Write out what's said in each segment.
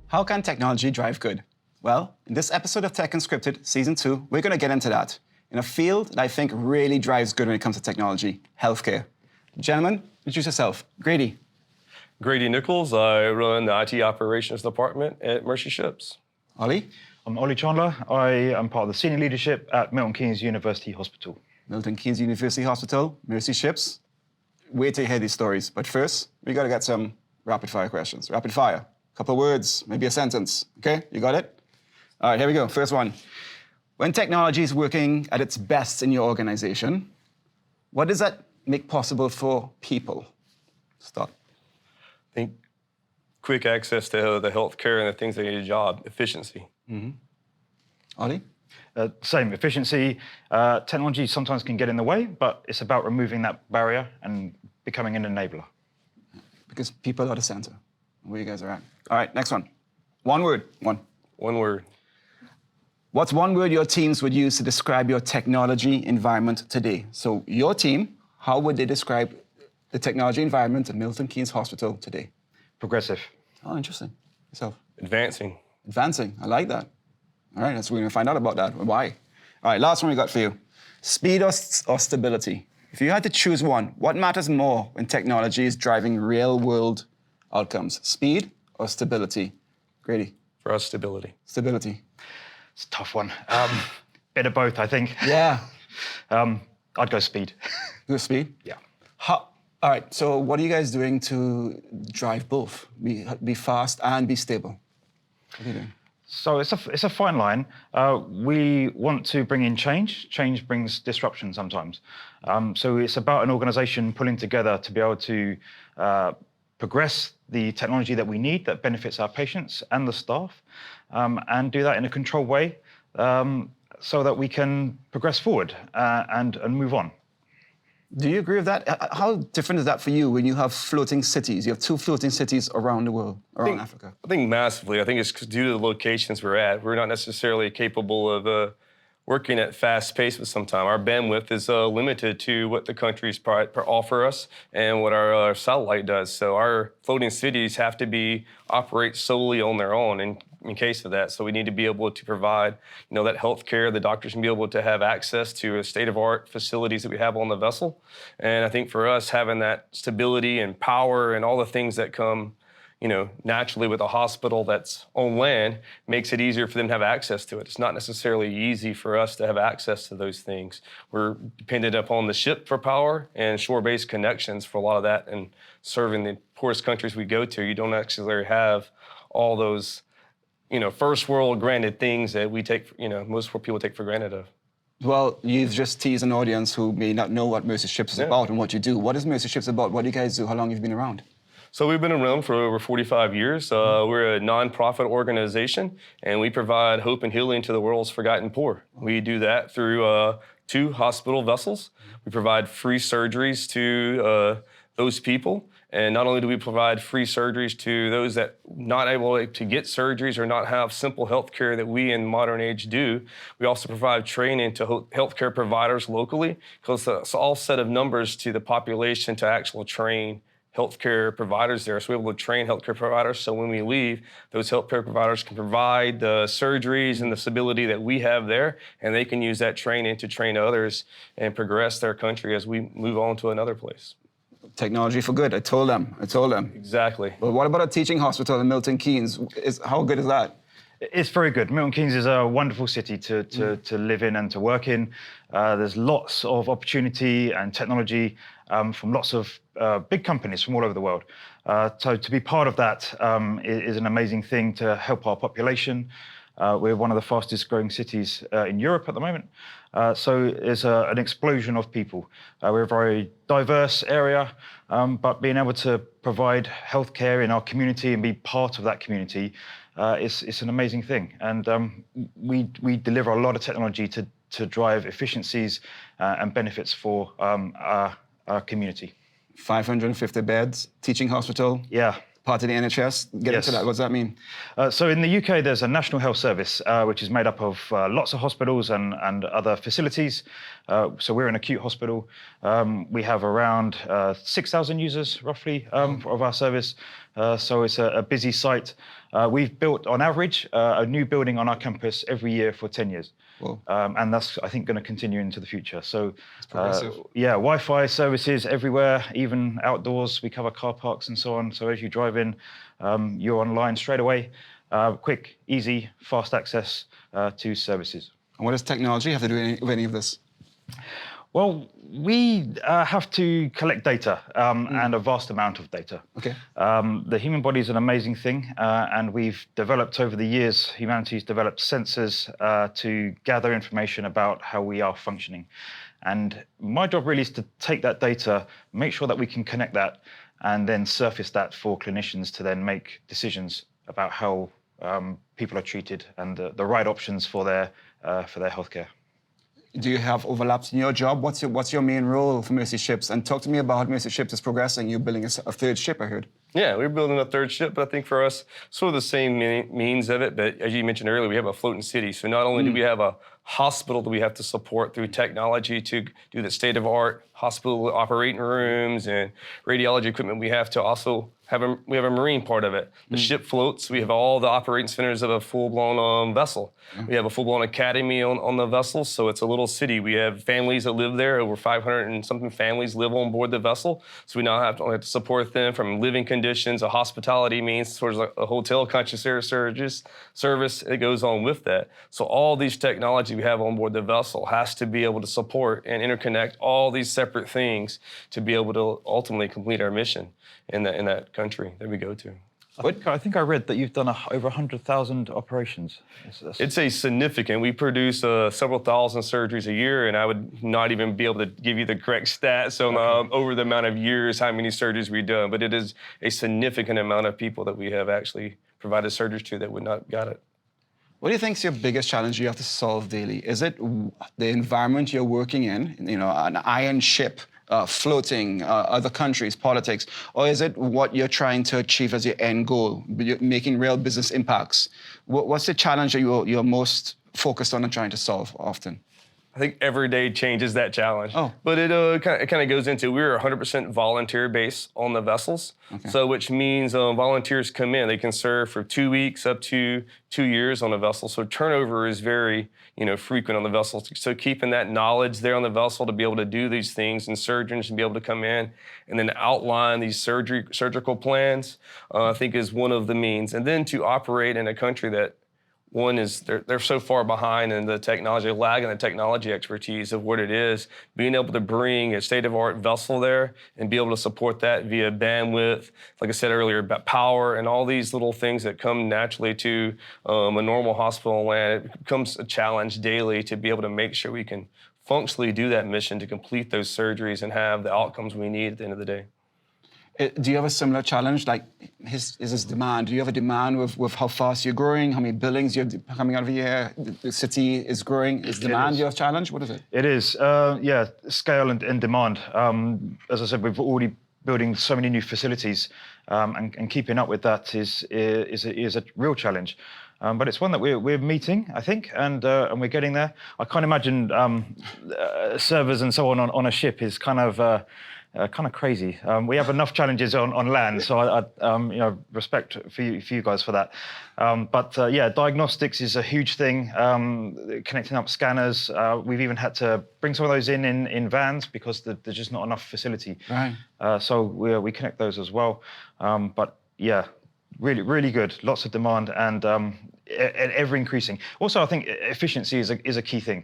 How can technology drive good? Well, in this episode of Tech Unscripted, Season 2, we're going to get into that in a field that I think really drives good when it comes to technology, healthcare. Gentlemen, introduce yourself. Grady. Grady Nichols. I run the IT operations department at Mercy Ships. Ollie. I'm Ollie Chandler. I am part of the senior leadership at Milton Keynes University Hospital. Milton Keynes University Hospital, Mercy Ships. Wait to hear these stories. But first, we got to get some rapid fire questions. Rapid fire. Couple of words, maybe a sentence. Okay, you got it? All right, here we go. First one. When technology is working at its best in your organization, what does that make possible for people? Start. I think quick access to the healthcare and the things that need a job, efficiency. Ollie? Same, efficiency. Technology sometimes can get in the way, but it's about removing that barrier and becoming an enabler. Because people are the center, where you guys are at. All right, next one. One word. One word. What's one word your teams would use to describe your technology environment today? So your team, how would they describe the technology environment at Milton Keynes Hospital today? Progressive. Oh, interesting. Yourself? Advancing. Advancing. I like that. All right, we're going to find out about that. Why? All right, last one we got for you. Speed or stability? If you had to choose one, what matters more when technology is driving real-world outcomes? Speed or stability? Grady? For us, stability. Stability. It's a tough one. Bit of both, I think. Yeah. I'd go speed. Go speed? Yeah. All right, so what are you guys doing to drive both? Be fast and be stable? What are you doing? So it's a fine line. We want to bring in change. Change brings disruption sometimes. So it's about an organization pulling together to be able to progress the technology that we need that benefits our patients and the staff, and do that in a controlled way so that we can progress forward and move on. Do you agree with that? How different is that for you when you have floating cities? You have 2 floating cities around the world, around Africa. I think massively. I think it's due to the locations we're at. We're not necessarily capable of working at fast pace with some time. Our bandwidth is limited to what the countries offer us and what our satellite does. So our floating cities have to operate solely on their own in case of that. So we need to be able to provide, that healthcare. The doctors can be able to have access to state-of-the-art facilities that we have on the vessel. And I think for us, having that stability and power and all the things that come naturally with a hospital that's on land makes it easier for them to have access to it. It's not necessarily easy for us to have access to those things. We're dependent upon the ship for power and shore-based connections for a lot of that. And serving the poorest countries we go to, you don't actually have all those, first world granted things that we take, most poor people take for granted of. Well, you've just teased an audience who may not know what Mercy Ships is about and what you do. What is Mercy Ships about? What do you guys do? How long have you been around? So we've been around for over 45 years. We're a nonprofit organization, and we provide hope and healing to the world's forgotten poor. We do that through 2 hospital vessels. We provide free surgeries to those people. And not only do we provide free surgeries to those that not able to get surgeries or not have simple health care that we in modern age do, we also provide training to healthcare providers locally, because it's all set of numbers to the population to actually train healthcare providers there. So we're able to train healthcare providers. So when we leave, those healthcare providers can provide the surgeries and the stability that we have there, and they can use that training to train others and progress their country as we move on to another place. Technology for good. I told them. Exactly. But what about a teaching hospital in Milton Keynes? How good is that? It's very good. Milton Keynes is a wonderful city to live in and to work in. There's lots of opportunity and technology from lots of big companies from all over the world. So to be part of that is an amazing thing to help our population. We're one of the fastest growing cities in Europe at the moment. So there's an explosion of people. We're a very diverse area, but being able to provide healthcare in our community and be part of that community it's an amazing thing. And we deliver a lot of technology to drive efficiencies and benefits for our community. 550 beds, teaching hospital. Yeah. Part of the NHS. Get into that. What does that mean? So in the UK, there's a National Health Service, which is made up of lots of hospitals and other facilities. So we're an acute hospital. We have around 6,000 users, roughly, of our service. so it's a busy site. We've built, on average, a new building on our campus every year for 10 years. Whoa. And that's, I think, going to continue into the future. So, progressive. yeah, Wi-Fi services everywhere, even outdoors. We cover car parks and so on. So as you drive in, you're online straight away. Quick, easy, fast access to services. And what does technology have to do with any of this? Well, we have to collect data and a vast amount of data. Okay. The human body is an amazing thing, and we've developed over the years, humanity's developed sensors to gather information about how we are functioning. And my job really is to take that data, make sure that we can connect that, and then surface that for clinicians to then make decisions about how people are treated and the right options for their healthcare. Do you have overlaps in your job? What's your main role for Mercy Ships? And talk to me about how Mercy Ships is progressing. You're building a third ship, I heard. Yeah, we're building a third ship, but I think for us, sort of the same means of it. But as you mentioned earlier, we have a floating city. So not only do we have a hospital that we have to support through technology to do the state-of-art hospital operating rooms and radiology equipment, we have to also have a marine part of it. The ship floats. We have all the operating centers of a full-blown vessel. We have a full-blown academy on the vessel, so it's a little city. We have families that live there. Over 500 and something families live on board the vessel. So we now have to support them from living conditions, a hospitality means, sort of like a hotel concierge service. It goes on with that. So all these technology we have on board the vessel has to be able to support and interconnect all these separate things to be able to ultimately complete our mission in that country that we go to. I think I read that you've done over 100,000 operations. It's a significant. We produce several thousand surgeries a year, and I would not even be able to give you the correct stats on over the amount of years how many surgeries we've done. But it is a significant amount of people that we have actually provided surgeries to that would not got it. What do you think is your biggest challenge you have to solve daily? Is it the environment you're working in, an iron ship, floating, other countries, politics, or is it what you're trying to achieve as your end goal, making real business impacts? What's the challenge that you're most focused on and trying to solve often? I think every day changes that challenge. Oh. But it kind of goes into, we're 100% volunteer based on the vessels. Okay. So which means volunteers come in, they can serve for 2 weeks up to 2 years on a vessel. So turnover is very, frequent on the vessel. So keeping that knowledge there on the vessel to be able to do these things, and surgeons to be able to come in and then outline these surgical plans, I think is one of the means. And then to operate in a country that, one is they're so far behind in the technology, lagging the technology expertise of what it is, being able to bring a state-of-the-art vessel there and be able to support that via bandwidth, like I said earlier, about power and all these little things that come naturally to a normal hospital land. It becomes a challenge daily to be able to make sure we can functionally do that mission to complete those surgeries and have the outcomes we need at the end of the day. Do you have a similar challenge? Like, is this demand? Do you have a demand with how fast you're growing, how many buildings you're coming out of a year? The city is growing. Is demand your challenge? What is it? It is, scale and demand. As I said, we're already building so many new facilities, and keeping up with that is a real challenge. But it's one that we're meeting, I think, and we're getting there. I can't imagine servers and so on a ship is kind of crazy. We have enough challenges on land, so I respect for you guys for that. But diagnostics is a huge thing. Connecting up scanners. We've even had to bring some of those in vans because there's just not enough facility. Right. So we connect those as well. But yeah, really good. Lots of demand and ever increasing. Also, I think efficiency is a key thing.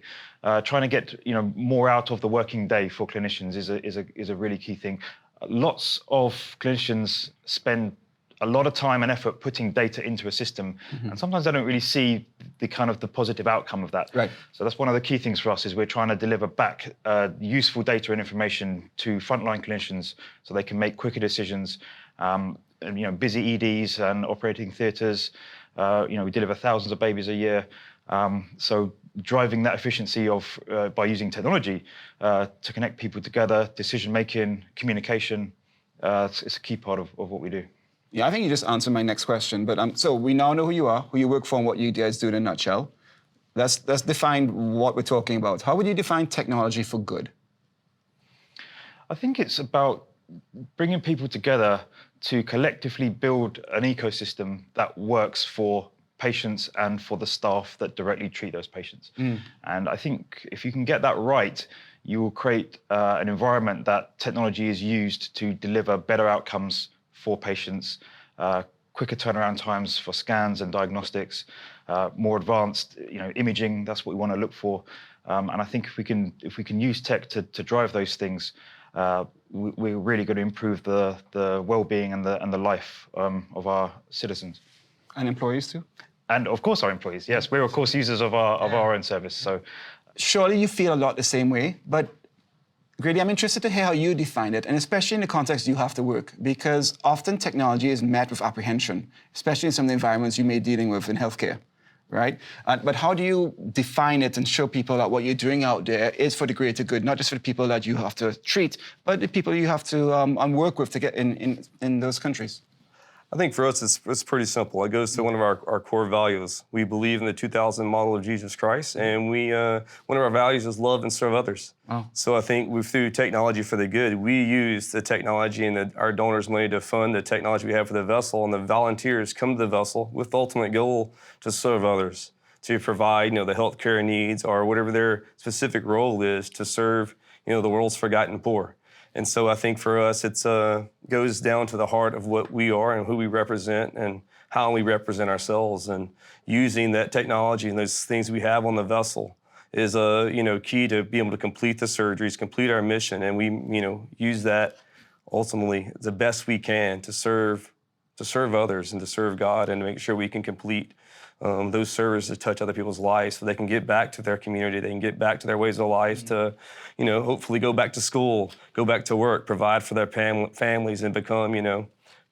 Trying to get more out of the working day for clinicians is a really key thing. Lots of clinicians spend a lot of time and effort putting data into a system, and sometimes they don't really see the positive outcome of that. Right. So that's one of the key things for us is we're trying to deliver back useful data and information to frontline clinicians so they can make quicker decisions. And, busy EDs and operating theatres. We deliver thousands of babies a year. So driving that efficiency by using technology to connect people together, decision-making, communication, it's a key part of what we do. Yeah, I think you just answered my next question. But so we now know who you are, who you work for, and what you guys do in a nutshell. Let's define what we're talking about. How would you define technology for good? I think it's about bringing people together to collectively build an ecosystem that works for patients and for the staff that directly treat those patients. And I think if you can get that right, you will create an environment that technology is used to deliver better outcomes for patients, quicker turnaround times for scans and diagnostics, more advanced, imaging. That's what we want to look for. And I think if we can use tech to drive those things, we're really going to improve the well-being and the life of our citizens. And employees too? And of course our employees, yes. We're of course users of our own service. So surely you feel a lot the same way, but Grady, I'm interested to hear how you define it, and especially in the context you have to work, because often technology is met with apprehension, especially in some of the environments you may be dealing with in healthcare, right? But how do you define it and show people that what you're doing out there is for the greater good, not just for the people that you have to treat, but the people you have to work with to get in those countries? I think for us, it's pretty simple. It goes to one of our core values. We believe in the 2000 model of Jesus Christ, and one of our values is love and serve others. Oh. So I think through technology for the good, we use the technology and our donors' money to fund the technology we have for the vessel, and the volunteers come to the vessel with the ultimate goal to serve others, to provide the healthcare needs or whatever their specific role is to serve the world's forgotten poor. And so I think for us, it goes down to the heart of what we are and who we represent and how we represent ourselves. And using that technology and those things we have on the vessel is key to be able to complete the surgeries, complete our mission. And we use that ultimately the best we can to serve others and to serve God and to make sure we can complete those services to touch other people's lives so they can get back to their community, they can get back to their ways of life to, hopefully go back to school, go back to work, provide for their families and become,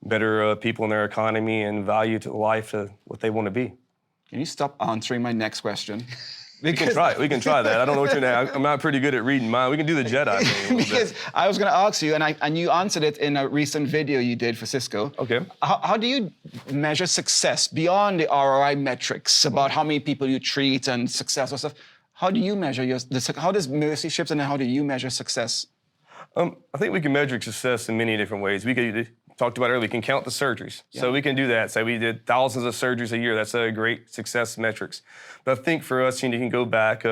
better people in their economy and value to life to what they want to be. Can you stop answering my next question? We can try that. I don't know what you're doing. I'm not pretty good at reading mine. We can do the Jedi thing. Because I was going to ask you, and you answered it in a recent video you did for Cisco. Okay. How do you measure success beyond the ROI metrics about how many people you treat and success or stuff? How do you measure how does Mercy Ships and how do you measure success? I think we can measure success in many different ways. We could talked about earlier, we can count the surgeries. Yeah. So we can do that. Say we did thousands of surgeries a year. That's a great success metrics. But I think for us, you can go back,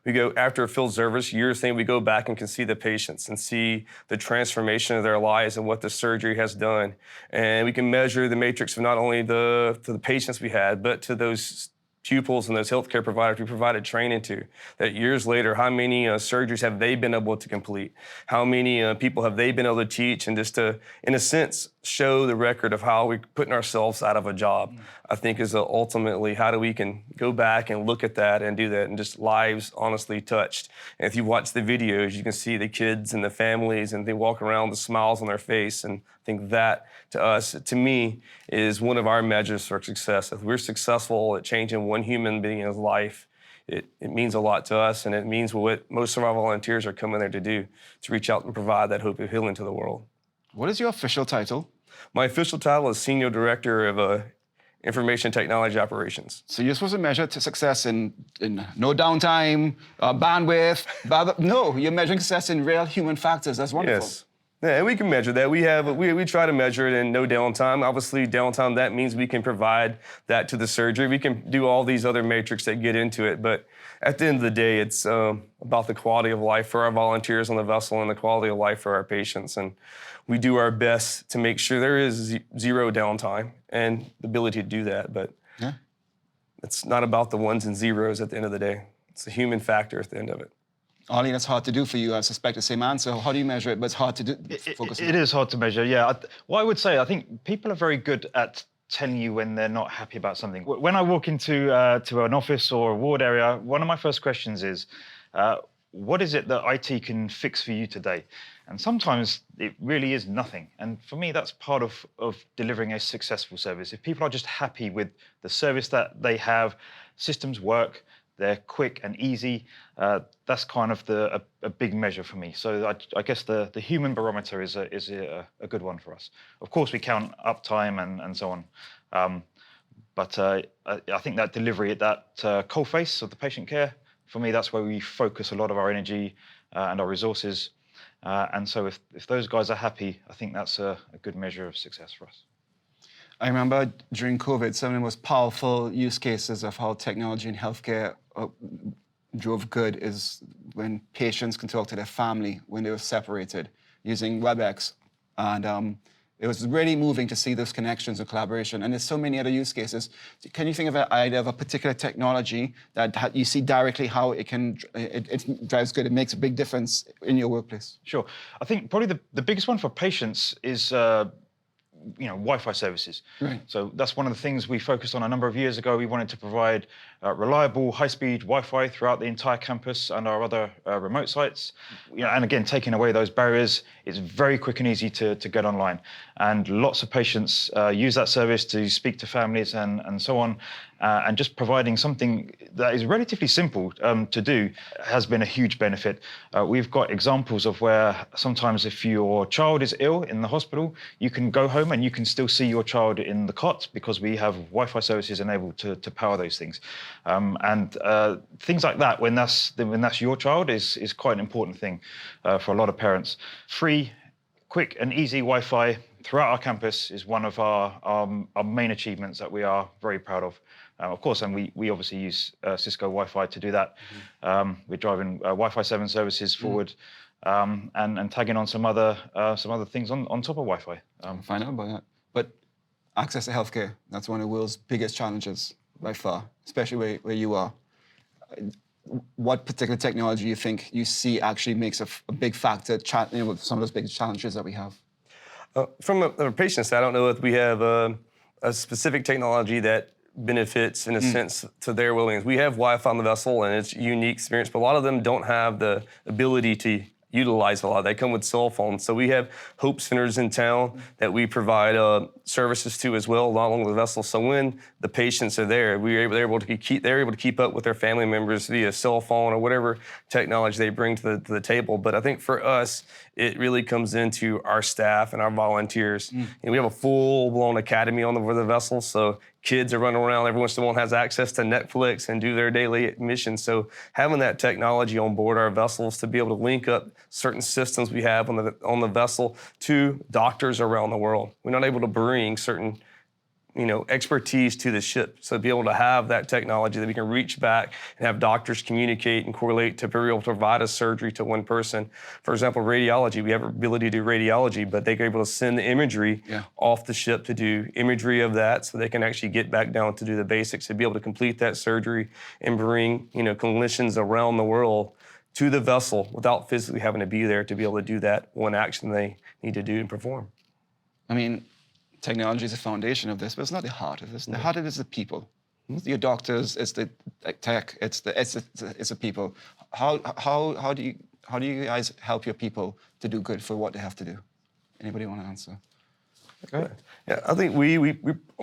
we go after a field service, years thing, we go back and can see the patients and see the transformation of their lives and what the surgery has done. And we can measure the matrix of not only to the patients we had, but to those pupils and those healthcare providers we provided training to, that years later, how many surgeries have they been able to complete? How many people have they been able to teach? And just to, in a sense, show the record of how we're putting ourselves out of a job, I think is ultimately how we can go back and look at that and do that and just lives honestly touched. And if you watch the videos, you can see the kids and the families and they walk around with smiles on their face. And I think that, to us, to me, is one of our measures for success. If we're successful at changing one human being's life, it means a lot to us, and it means what most of our volunteers are coming there to do, to reach out and provide that hope of healing to the world. What is your official title? My official title is Senior Director of Information Technology Operations. So you're supposed to measure success in no downtime, bandwidth, no, you're measuring success in real human factors. That's wonderful. Yes. Yeah, and we can measure that. We try to measure it in no downtime. Obviously, downtime, that means we can provide that to the surgery. We can do all these other metrics that get into it. But at the end of the day, it's about the quality of life for our volunteers on the vessel and the quality of life for our patients. And we do our best to make sure there is zero downtime and the ability to do that. But it's not about the ones and zeros at the end of the day. It's a human factor at the end of it. Ollie, that's hard to do for you. I suspect the same answer. How do you measure it? But it's hard to do. It is hard to measure, yeah. What I would say, I think people are very good at telling you when they're not happy about something. When I walk into to an office or a ward area, one of my first questions is, what is it that IT can fix for you today? And sometimes it really is nothing. And for me, that's part of delivering a successful service. If people are just happy with the service that they have, systems work, they're quick and easy, that's kind of a big measure for me. So I guess the human barometer is a good one for us. Of course, we count uptime and so on. But I think that delivery at that coalface of the patient care, for me, that's where we focus a lot of our energy and our resources. And so if those guys are happy, I think that's a good measure of success for us. I remember during COVID, some of the most powerful use cases of how technology in healthcare drove good is when patients can talk to their family when they were separated using WebEx. And it was really moving to see those connections and collaboration. And there's so many other use cases. Can you think of an idea of a particular technology that you see directly how it drives good, it makes a big difference in your workplace? Sure. I think probably the biggest one for patients is Wi-Fi services. Right. So that's one of the things we focused on a number of years ago. We wanted to provide reliable, high-speed Wi-Fi throughout the entire campus and our other remote sites. And again, taking away those barriers, it's very quick and easy to get online. And lots of patients use that service to speak to families and so on. And just providing something that is relatively simple to do has been a huge benefit. We've got examples of where sometimes if your child is ill in the hospital, you can go home and you can still see your child in the cot because we have Wi-Fi services enabled to power those things. And things like that, when that's your child, is quite an important thing for a lot of parents. Free, quick and easy Wi-Fi throughout our campus is one of our main achievements that we are very proud of. Of course, and we obviously use Cisco Wi-Fi to do that. We're driving Wi-Fi 7 services forward and tagging on some other things on top of Wi-Fi. Find out about that. But access to healthcare, that's one of the world's biggest challenges by far, especially where you are. What particular technology you think you see actually makes a big factor with some of those big challenges that we have? From a patient side, I don't know if we have a specific technology that benefits in a sense to their willingness. We have Wi-Fi on the vessel and it's a unique experience, but a lot of them don't have the ability to utilize a lot. They come with cell phones. So we have Hope Centers in town that we provide services to as well along with the vessel. So when the patients are there, they're able to keep up with their family members via cell phone or whatever technology they bring to the table. But I think for us, it really comes into our staff and our volunteers. And we have a full-blown academy on the vessel, so kids are running around. Every once in a while has access to Netflix and do their daily missions. So having that technology on board our vessels to be able to link up certain systems we have on the vessel to doctors around the world. We're not able to bring certain expertise to the ship. So to be able to have that technology that we can reach back and have doctors communicate and correlate to be able to provide a surgery to one person. For example, radiology, we have the ability to do radiology, but they're able to send the imagery off the ship to do imagery of that so they can actually get back down to do the basics, to be able to complete that surgery and bring, clinicians around the world to the vessel without physically having to be there to be able to do that one action they need to do and perform. I mean, technology is the foundation of this, but it's not the heart of this. The heart of it is the people. It's your doctors, it's the tech, it's the people. How do you guys help your people to do good for what they have to do? Anybody want to answer? Okay. Yeah, I think we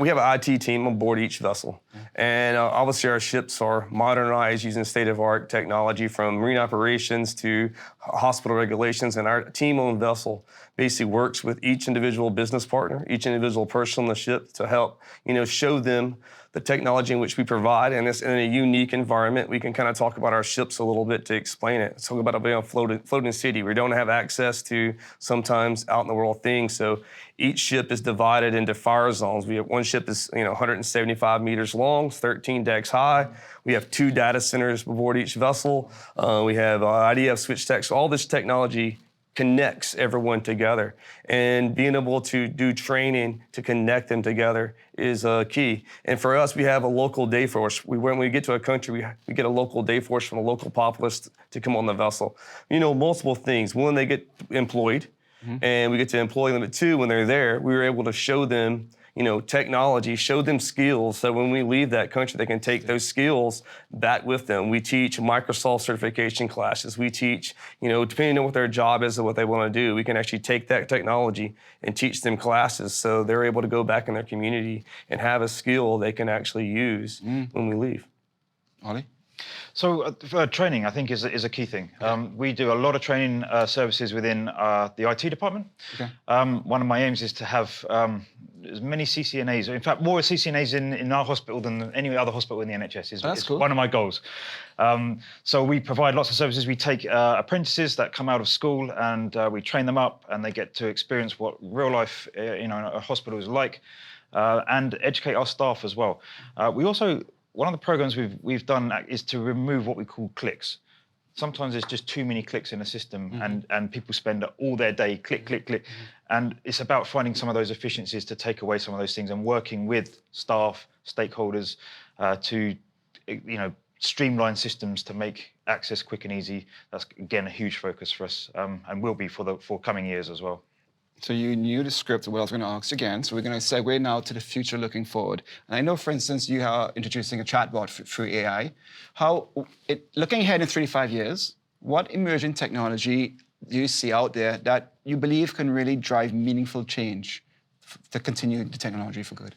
have an IT team on board each vessel, and obviously our ships are modernized using state-of-the-art technology from marine operations to hospital regulations, and our team on vessel basically works with each individual business partner, each individual person on the ship to help, show them the technology in which we provide, and it's in a unique environment. We can kind of talk about our ships a little bit to explain it. Let's talk about it being a floating city. We don't have access to sometimes out in the world things, so each ship is divided into fire zones. We have one ship is 175 meters long, 13 decks high. We have 2 data centers aboard each vessel. We have IDF switch techs. So all this technology connects everyone together, and being able to do training to connect them together is key. And for us, we have a local day force. When we get to a country, we get a local day force from a local populace to come on the vessel. Multiple things. One, they get employed, and we get to employ them. But 2, when they're there, we were able to show them technology, show them skills, so when we leave that country, they can take those skills back with them. We teach Microsoft certification classes. We teach, depending on what their job is and what they want to do, we can actually take that technology and teach them classes so they're able to go back in their community and have a skill they can actually use when we leave. Ollie? So training, I think, is a key thing. We do a lot of training services within the IT department. Okay. One of my aims is to have as many CCNAs, in fact, more CCNAs in our hospital than any other hospital in the NHS. Is cool. one of my goals. So we provide lots of services. We take apprentices that come out of school and we train them up, and they get to experience what real life, in a hospital is like, and educate our staff as well. We also, one of the programs we've done is to remove what we call clicks. Sometimes there's just too many clicks in a system, and people spend all their day click, click, click. And it's about finding some of those efficiencies to take away some of those things and working with staff, stakeholders, to streamline systems to make access quick and easy. That's, again, a huge focus for us, and will be for coming years as well. So you knew the script of what I was going to ask again. So we're going to segue now to the future looking forward. And I know, for instance, you are introducing a chatbot through AI. Looking ahead in 3 to 5 years, what emerging technology do you see out there that you believe can really drive meaningful change to continue the technology for good?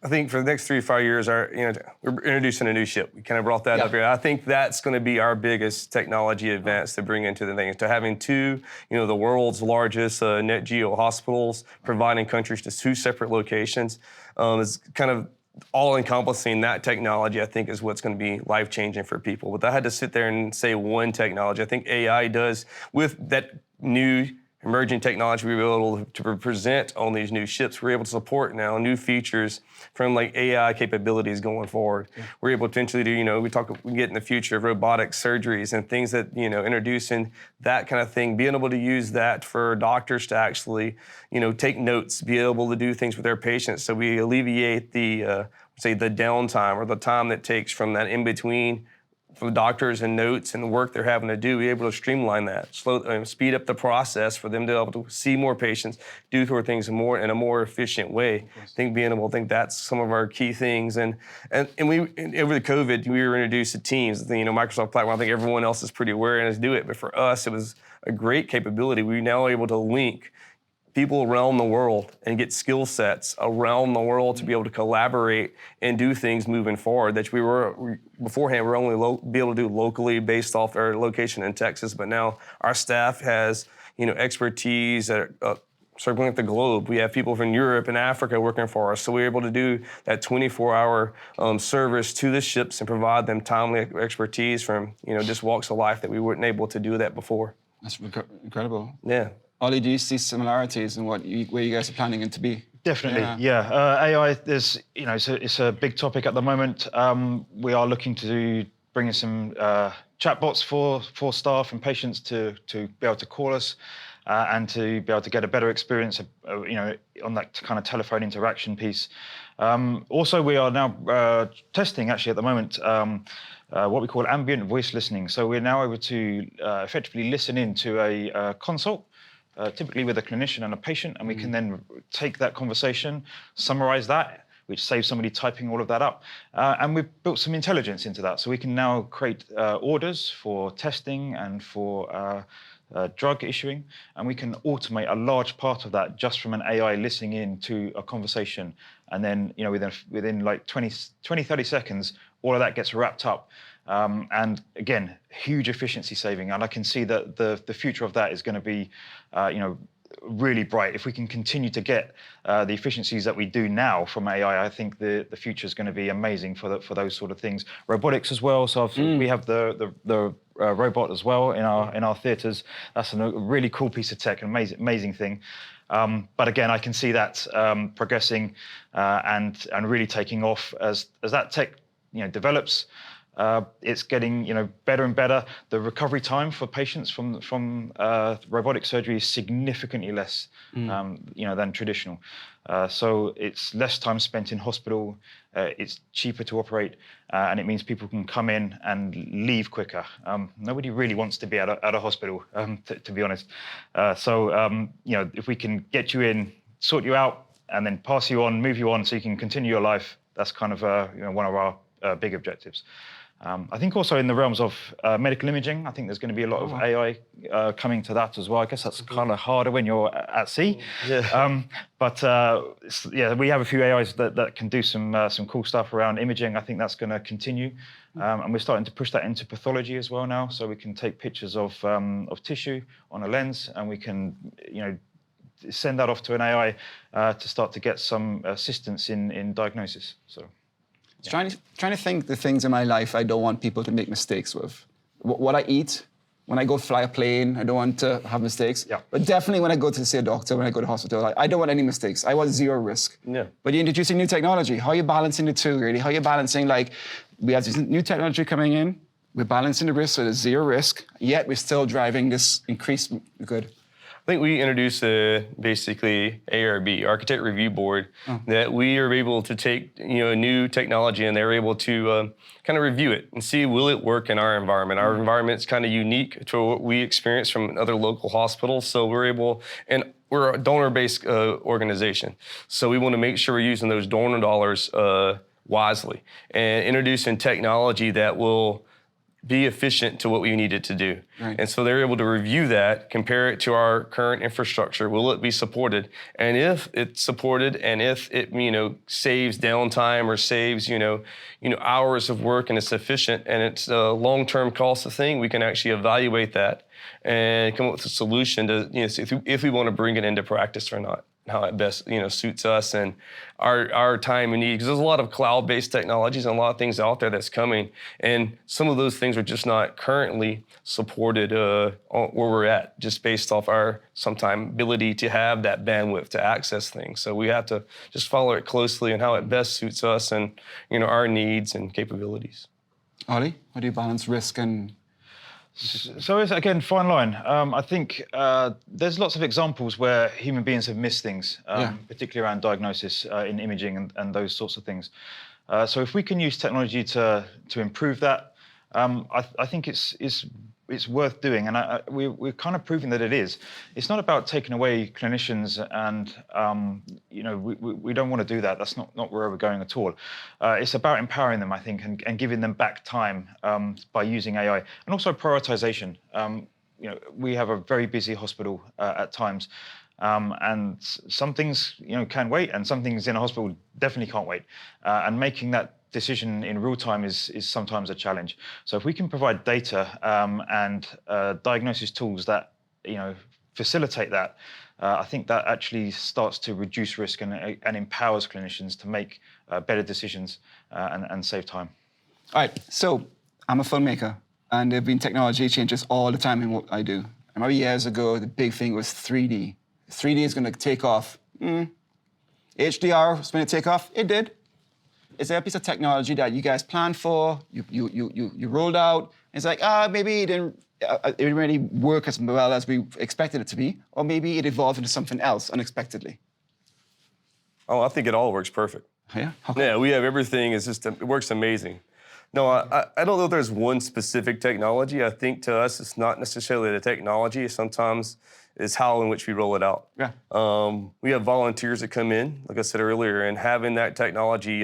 I think for the next 3 to 5 years, we're introducing a new ship. We kind of brought that up here. I think that's going to be our biggest technology advance to bring into the thing. To having two, the world's largest net geo hospitals, providing countries to 2 separate locations, is kind of all-encompassing. That technology, I think, is what's going to be life-changing for people. But I had to sit there and say one technology. I think AI does, with that new emerging technology we were able to present on these new ships. We're able to support now new features from like AI capabilities going forward. Yeah. We're able to potentially do, we get in the future of robotic surgeries and things that, introducing that kind of thing, being able to use that for doctors to actually, take notes, be able to do things with their patients. So we alleviate the downtime or the time that takes from that in between for the doctors and notes and the work they're having to do. We're able to streamline that, speed up the process for them to be able to see more patients, do things in a more efficient way. I think that's some of our key things. And we, over the COVID, we were introduced to Teams, the Microsoft platform. I think everyone else is pretty aware and is do it, but for us, it was a great capability. We're now able to link people around the world and get skill sets around the world to be able to collaborate and do things moving forward that beforehand we were only be able to do locally based off our location in Texas, but now our staff has expertise that circling the globe. We have people from Europe and Africa working for us, so we're able to do that 24-hour service to the ships and provide them timely expertise from just walks of life that we weren't able to do that before. That's incredible. Yeah. Ollie, do you see similarities in where you guys are planning it to be? Definitely, yeah. AI, it's a big topic at the moment. We are looking to bring in some chatbots for staff and patients to be able to call us and to be able to get a better experience, on that kind of telephone interaction piece. Also, we are now testing, actually, at the moment, what we call ambient voice listening. So we're now able to effectively listen into a consult, typically with a clinician and a patient, and we can then take that conversation, summarize that, which saves somebody typing all of that up. And we've built some intelligence into that. So we can now create orders for testing and for drug issuing, and we can automate a large part of that just from an AI listening in to a conversation. And then, within like 20, 30 seconds, all of that gets wrapped up. And again, huge efficiency saving. And I can see that the future of that is going to be, really bright. If we can continue to get the efficiencies that we do now from AI, I think the future is going to be amazing for those sort of things. Robotics as well. So we have the robot as well in our theatres. That's a really cool piece of tech, an amazing thing. But again, I can see that progressing and really taking off as that tech develops. It's getting better and better. The recovery time for patients from robotic surgery is significantly less than traditional. So it's less time spent in hospital. It's cheaper to operate, and it means people can come in and leave quicker. Nobody really wants to be at a hospital, to be honest. So if we can get you in, sort you out, and then pass you on, move you on, so you can continue your life, that's kind of one of our big objectives. I think also in the realms of medical imaging, I think there's going to be a lot of AI coming to that as well. I guess that's kind of harder when you're at sea. Yeah. But we have a few AIs that can do some cool stuff around imaging. I think that's going to continue. And we're starting to push that into pathology as well now. So we can take pictures of tissue on a lens, and we can, send that off to an AI to start to get some assistance in diagnosis. So, Trying to think the things in my life I don't want people to make mistakes with. What I eat, when I go fly a plane, I don't want to have mistakes. Yeah. But definitely when I go to see a doctor, when I go to hospital, I don't want any mistakes. I want zero risk. Yeah. But you're introducing new technology. How are you balancing the two, really? How are you balancing, like, we have this new technology coming in, we're balancing the risk, so there's zero risk, yet we're still driving this increased good. I think we introduced basically ARB, Architect Review Board, that we are able to take new technology and they're able to kind of review it and see will it work in our environment. Our environment's kind of unique to what we experience from other local hospitals, so we're a donor-based organization, so we want to make sure we're using those donor dollars wisely and introducing technology that will be efficient to what we need it to do. Right. And so they're able to review that, compare it to our current infrastructure. Will it be supported? And if it's supported and if it saves downtime or saves hours of work and it's efficient and it's a long-term cost of thing, we can actually evaluate that and come up with a solution to see if we want to bring it into practice or not, how it best suits us and our time and need. Because there's a lot of cloud-based technologies and a lot of things out there that's coming, and some of those things are just not currently supported where we're at, just based off our sometime ability to have that bandwidth to access things. So we have to just follow it closely and how it best suits us and our needs and capabilities. Ollie, how do you balance risk and... So it's, again, fine line. I think there's lots of examples where human beings have missed things, particularly around diagnosis in imaging and those sorts of things. So if we can use technology to improve that, I think it's worth doing, and we're kind of proving that it is. It's not about taking away clinicians, and we don't want to do that. That's not where we're going at all. It's about empowering them, I think, and giving them back time by using AI, and also prioritization. We have a very busy hospital at times, and some things can wait, and some things in a hospital definitely can't wait. And making that decision in real time is sometimes a challenge. So if we can provide data and diagnosis tools that facilitate that, I think that actually starts to reduce risk and empowers clinicians to make better decisions and save time. All right, so I'm a filmmaker, and there have been technology changes all the time in what I do. I remember years ago, the big thing was 3D. 3D is going to take off. HDR was going to take off. It did. Is there a piece of technology that you guys planned for, you rolled out? It's like, maybe it didn't really work as well as we expected it to be, or maybe it evolved into something else unexpectedly? Oh, I think it all works perfect. Yeah? Yeah, we have everything. It works amazing. No, I don't know if there's one specific technology. I think to us, it's not necessarily the technology. Sometimes it's how in which we roll it out. Yeah. We have volunteers that come in, like I said earlier, and having that technology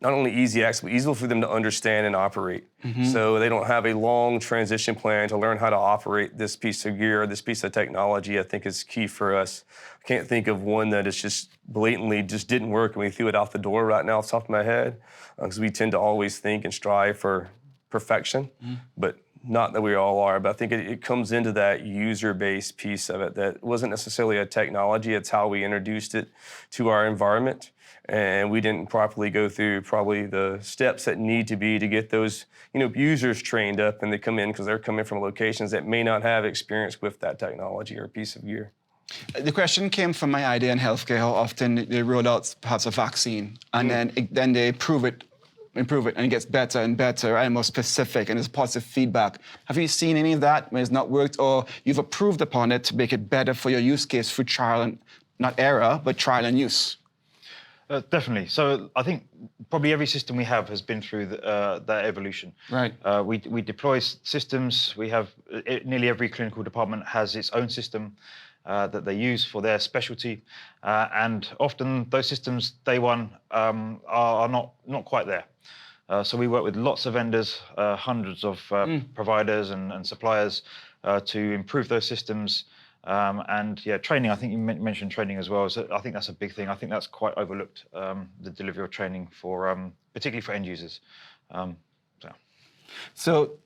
not only easy access, but easy for them to understand and operate. So they don't have a long transition plan to learn how to operate this piece of gear, this piece of technology, I think is key for us. I can't think of one that is just blatantly just didn't work and we threw it out the door right now off the top of my head, because we tend to always think and strive for perfection, but not that we all are. But I think it comes into that user-based piece of it that wasn't necessarily a technology, it's how we introduced it to our environment. And we didn't properly go through probably the steps that need to be to get those users trained up, and they come in because they're coming from locations that may not have experience with that technology or piece of gear. The question came from my idea in healthcare, how often they roll out perhaps a vaccine, and then they improve it, and it gets better and better and more specific, and there's positive feedback. Have you seen any of that when it's not worked, or you've approved upon it to make it better for your use case through trial and, not error, but trial and use? Definitely. So I think probably every system we have has been through that evolution. Right. We deploy systems. We have nearly every clinical department has its own system that they use for their specialty, and often those systems day one are not quite there. So we work with lots of vendors, hundreds of providers and suppliers to improve those systems. And yeah, training, I think you mentioned training as well. So I think that's a big thing. I think that's quite overlooked, the delivery of training for, particularly for end users. So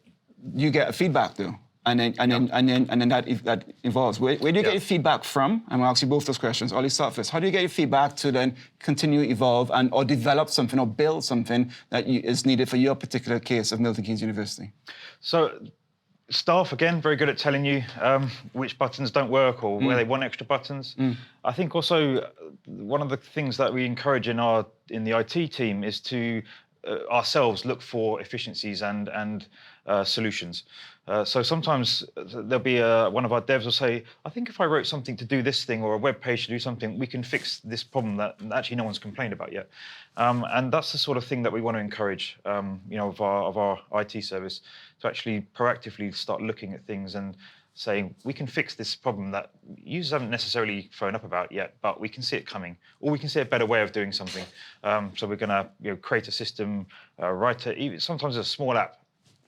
you get feedback though. And then that involves. Where do you get your feedback from? I'm gonna ask you both those questions. Ollie, start first. How do you get your feedback to then continue, evolve, or develop something or build something that is needed for your particular case of Milton Keynes University? So staff, again, very good at telling you which buttons don't work or where they want extra buttons. I think also one of the things that we encourage in the IT team is to ourselves look for efficiencies and solutions. So sometimes there'll be one of our devs will say, I think if I wrote something to do this thing or a web page to do something, we can fix this problem that actually no one's complained about yet. And that's the sort of thing that we want to encourage, of our IT service, to actually proactively start looking at things and saying, we can fix this problem that users haven't necessarily phoned up about yet, but we can see it coming, or we can see a better way of doing something. So we're going to create a system, sometimes a small app.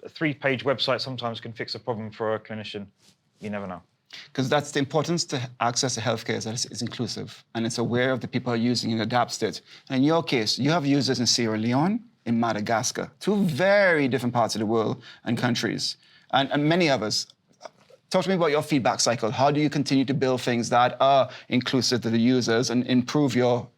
A 3-page website sometimes can fix a problem for a clinician. You never know. Because that's the importance to access to healthcare, is that it's inclusive and it's aware of the people who are using it and adapts to it. And in your case, you have users in Sierra Leone, in Madagascar, 2 very different parts of the world and countries, and many others. Talk to me about your feedback cycle. How do you continue to build things that are inclusive to the users and improve your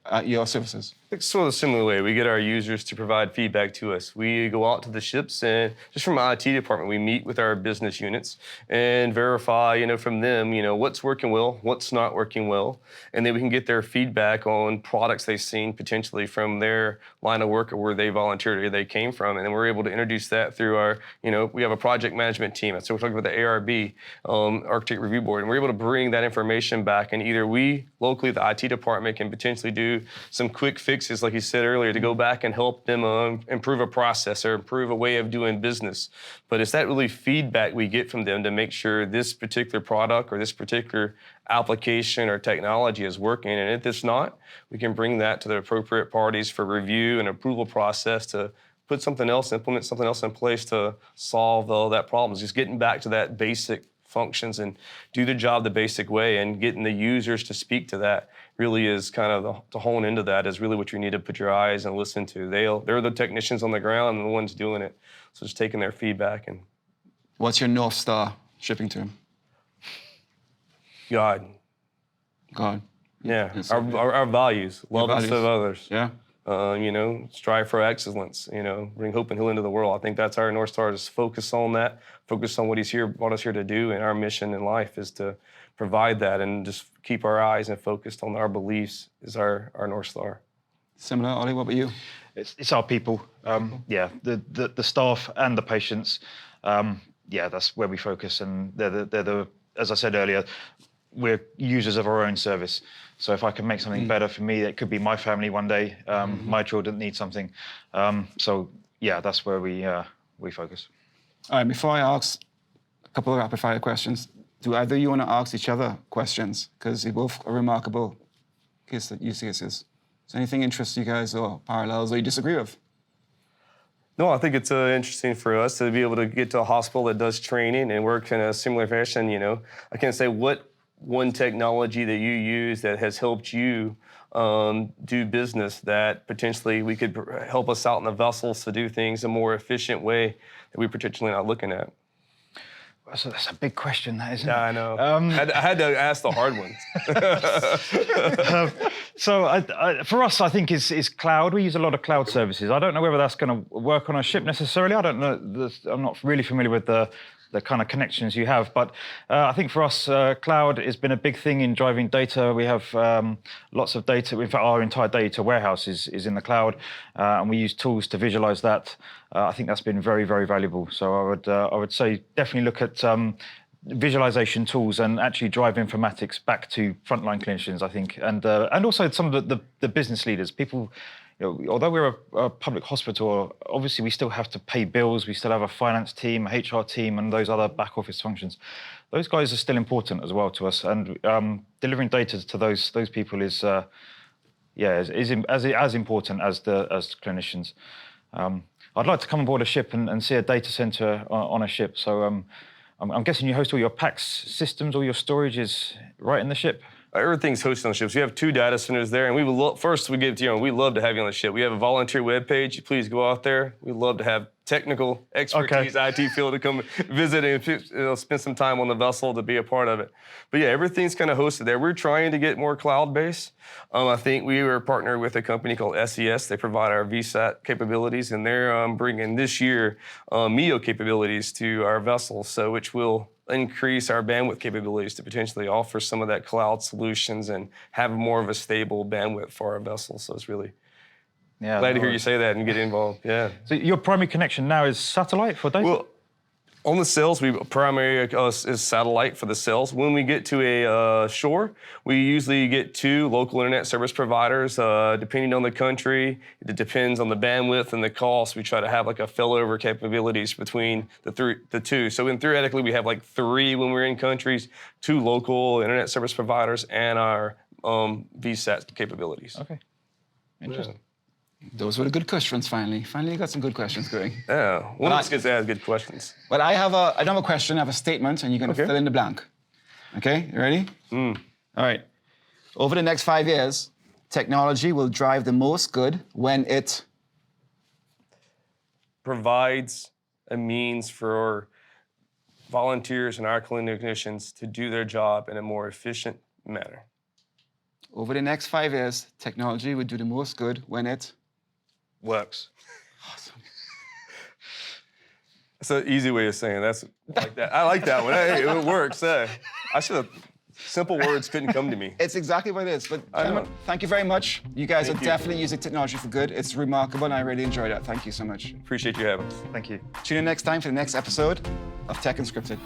services? It's sort of a similar way. We get our users to provide feedback to us. We go out to the ships, and just from our IT department, we meet with our business units and verify, from them, what's working well, what's not working well, and then we can get their feedback on products they've seen potentially from their line of work or where they volunteered or they came from, and then we're able to introduce that through our, we have a project management team. So we're talking about the ARB, Architect Review Board, and we're able to bring that information back, and either we locally, the IT department, can potentially do some quick fixes, like you said earlier, to go back and help them improve a process or improve a way of doing business. But it's that really feedback we get from them to make sure this particular product or this particular application or technology is working. And if it's not, we can bring that to the appropriate parties for review and approval process to put something else, implement something else in place to solve all that problem. Just getting back to that basic functions and do the job the basic way, and getting the users to speak to that really is kind of to hone into that is really what you need to put your eyes and listen to. They're the technicians on the ground and the ones doing it. So just taking their feedback. And what's your North Star shipping term? God. Yeah, our values, love and serve others. Yeah. Strive for excellence, bring hope and healing to the world. I think that's our North Star, is focus on that, focus on what he's brought us here to do, and our mission in life is to provide that and just keep our eyes and focused on our beliefs is our North Star. Similar, Ollie, what about you? It's our people. The staff and the patients. That's where we focus, and they're the as I said earlier, we're users of our own service. So if I can make something better for me, it could be my family one day. My children need something. That's where we focus. All right, before I ask a couple of rapid-fire questions, do either of you want to ask each other questions? Because you both are remarkable use cases. Is anything interests you guys, or parallels, or you disagree with? No, I think it's interesting for us to be able to get to a hospital that does training and work in a similar fashion. I can't say what one technology that you use that has helped you do business that potentially we could help us out in the vessels to do things a more efficient way that we're potentially not looking at. So that's a big question, that, isn't it? Yeah, I know. I had to ask the hard ones. For us, I think is cloud. We use a lot of cloud services. I don't know whether that's going to work on a ship necessarily. I don't know. I'm not really familiar with the kind of connections you have. But I think for us, cloud has been a big thing in driving data. We have lots of data. In fact, our entire data warehouse is in the cloud, and we use tools to visualize that. I think that's been very, very valuable. So I would say definitely look at visualization tools and actually drive informatics back to frontline clinicians, I think, and also some of the business leaders, people. Although we're a public hospital, obviously we still have to pay bills. We still have a finance team, a HR team, and those other back office functions. Those guys are still important as well to us, and delivering data to those people is as important as clinicians. I'd like to come aboard a ship and see a data center on a ship. So I'm guessing you host all your PACS systems, all your storage is right in the ship. Everything's hosted on ships. We have 2 data centers there, and we would we love to have you on the ship. We have a volunteer webpage. Please go out there. We'd love to have technical expertise, IT field to come visit and spend some time on the vessel to be a part of it. But yeah, everything's kind of hosted there. We're trying to get more cloud-based. I think we were partnered with a company called SES. They provide our VSAT capabilities, and they're bringing this year MEO capabilities to our vessels, so which will increase our bandwidth capabilities to potentially offer some of that cloud solutions and have more of a stable bandwidth for our vessels. So it's really glad to hear you say that and get involved. Yeah. So your primary connection now is satellite for data? Well, on the cells, primary is satellite for the cells. When we get to a shore, we usually get 2 local internet service providers. Depending on the country, it depends on the bandwidth and the cost. We try to have like a failover capabilities between the 2. So theoretically, we have like 3 when we're in countries, 2 local internet service providers, and our VSAT capabilities. Okay, interesting. Yeah. Those were the good questions, finally. Finally, you got some good questions going. Yeah, one of us gets to ask good questions. Well, I have another question, I have a statement, and you're going to fill in the blank. Okay, you ready? All right. Over the next 5 years, technology will drive the most good when it provides a means for volunteers and our clinicians to do their job in a more efficient manner. Over the next 5 years, technology will do the most good when it works. Awesome. That's an easy way of saying that's like that. I like that one. Hey, it works. I should have. Simple words couldn't come to me. It's exactly what it is. But gentlemen, thank you very much. You guys are definitely using technology for good. It's remarkable, and I really enjoyed that. Thank you so much. Appreciate you having us. Thank you. Tune in next time for the next episode of Tech Unscripted.